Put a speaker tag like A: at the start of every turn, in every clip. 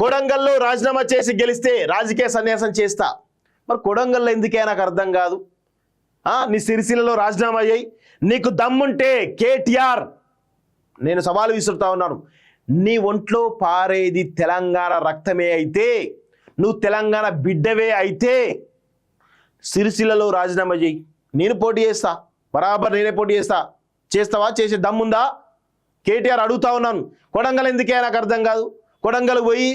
A: కొడంగల్లో రాజీనామా చేసి గెలిస్తే రాజకీయ సన్యాసం చేస్తా. మరి కొడంగల్లో ఎందుకే నాకు అర్థం కాదు. నీ సిరిసిల్లలో రాజీనామా అయ్యాయి, నీకు దమ్ముంటే కేటీఆర్, నేను సవాలు విసురుతా ఉన్నాను, నీ ఒంట్లో పారేది తెలంగాణ రక్తమే అయితే, నువ్వు తెలంగాణ బిడ్డవే అయితే సిరిసిల్లలో రాజీనామా చేయి. నేను పోటీ చేస్తా, బరాబర్ నేనే పోటీ చేస్తా. చేస్తావా? చేసే దమ్ముందా? కేటీఆర్ అడుగుతా ఉన్నాను. కొడంగల్ ఎందుకే నాకు అర్థం కాదు. కొడంగల్ పోయి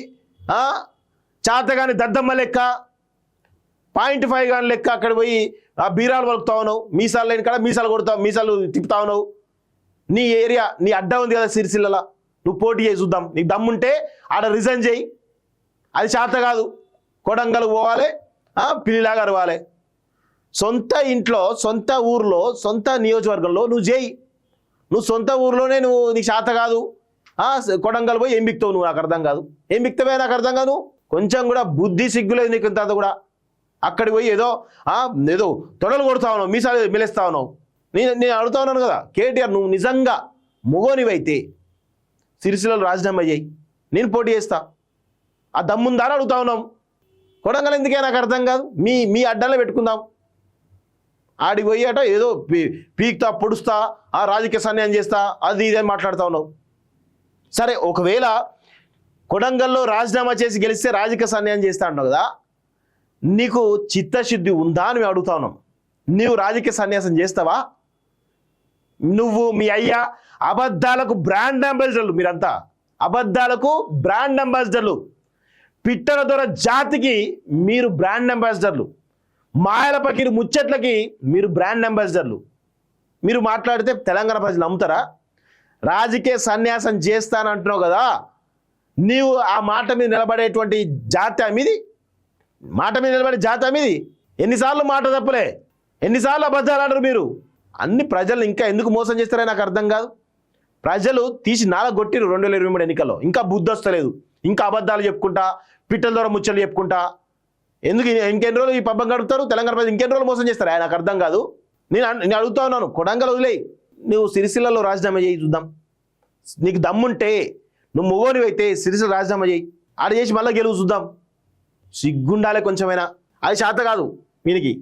A: చాతగాని దద్దమ్మ లెక్క 0.5 గాని లెక్క అక్కడ పోయి ఆ బీరాలు వలుకుతా ఉన్నావు, మీసాలు లేని కాడ మీసాలు కొడతావు, మీసాలు తిప్పుతా ఉన్నావు. నీ ఏరియా, నీ అడ్డా ఉంది కదా సిరిసిల్లలా, నువ్వు పోటీ చేసి చూద్దాం. నీకు దమ్ముంటే ఆడ రిజైన్ చేయి. అది చేత కాదు. కొడంగల్ పోవాలి, పిల్లిలాగా అరవాలి. సొంత ఇంట్లో, సొంత ఊర్లో, సొంత నియోజకవర్గంలో నువ్వు చేయి. నువ్వు సొంత ఊర్లోనే నీకు చేత కాదు. కొడంగల్ పోయి ఏం బిక్తావు నువ్వు? నాకు అర్థం కాదు. ఏం బిక్తవే నాకు అర్థం కాదు. కొంచెం కూడా బుద్ధి సిగ్గులేదు నీకు ఇంత కూడా. అక్కడికి పోయి ఏదో ఏదో తొడలు కొడతా ఉన్నావు, మీసాలు మెలేస్తా ఉన్నావు. నేను అడుగుతా ఉన్నాను కదా కేటీఆర్, నువ్వు నిజంగా మొగోనివైతే సిరిసిల్లలో రాజీనామా చేయి, నేను పోటీ చేస్తా. ఆ దమ్ముందా అని అడుగుతా ఉన్నాం. కొడంగల్ ఎందుకే నాకు అర్థం కాదు. మీ అడ్డాలో పెట్టుకుందాం. ఆడికి పోయి అట ఏదో పీక్తా పొడుస్తా, రాజకీయ సన్యాసం చేస్తా, అది ఇదే మాట్లాడుతూ ఉన్నావు. సరే, ఒకవేళ కొడంగల్లో రాజీనామా చేసి గెలిస్తే రాజకీయ సన్యాసం చేస్తా అంటావు కదా, నీకు చిత్తశుద్ధి ఉందా అని మేము అడుగుతా ఉన్నాం. నీవు రాజకీయ సన్యాసం చేస్తావా? నువ్వు మీ అయ్యా అబద్ధాలకు బ్రాండ్ అంబాసిడర్లు, మీరంతా అబద్ధాలకు బ్రాండ్ అంబాసిడర్లు. పిట్టల దొర జాతికి మీరు బ్రాండ్ అంబాసిడర్లు, మాయల పకిరి ముచ్చట్లకి మీరు బ్రాండ్ అంబాసిడర్లు. మీరు మాట్లాడితే తెలంగాణ ప్రజలు నమ్ముతారా? రాజకీయ సన్యాసం చేస్తానంటున్నావు కదా, నీవు ఆ మాట మీద నిలబడేటువంటి జాతి మీది, మాట మీద నిలబడే జాతి మీది. ఎన్నిసార్లు మాట తప్పలే, ఎన్నిసార్లు అబద్ధాలు ఆడరు మీరు. అన్ని ప్రజలు ఇంకా ఎందుకు మోసం చేస్తారో నాకు అర్థం కాదు. ప్రజలు తీసి నాలగొట్టిరు 2023 ఎన్నికల్లో. ఇంకా బుద్ధి వస్తలేదు, ఇంకా అబద్ధాలు చెప్పుకుంటా, పిట్టల ద్వారా ముచ్చలు చెప్పుకుంటా. ఎందుకు ఇంకెన్ని రోజులు ఈ పబ్బం గడుపుతారు? తెలంగాణ ప్రజలు ఇంకెన్ని రోజులు మోసం చేస్తారా? నాకు అర్థం కాదు. నేను అడుగుతా ఉన్నాను, కొడంగల్ వదిలేయి, నువ్వు సిరిసిల్లలో రాజీనామా చేయి చూద్దాం. నీకు దమ్ముంటే, నువ్వు మొగోనివైతే సిరిసిల్ల రాజీనామా చేయి, ఆడ చేసి మళ్ళీ గెలువు చూద్దాం. సిగ్గుండాలే కొంచెమైనా. అది చేత కాదు వీనికి.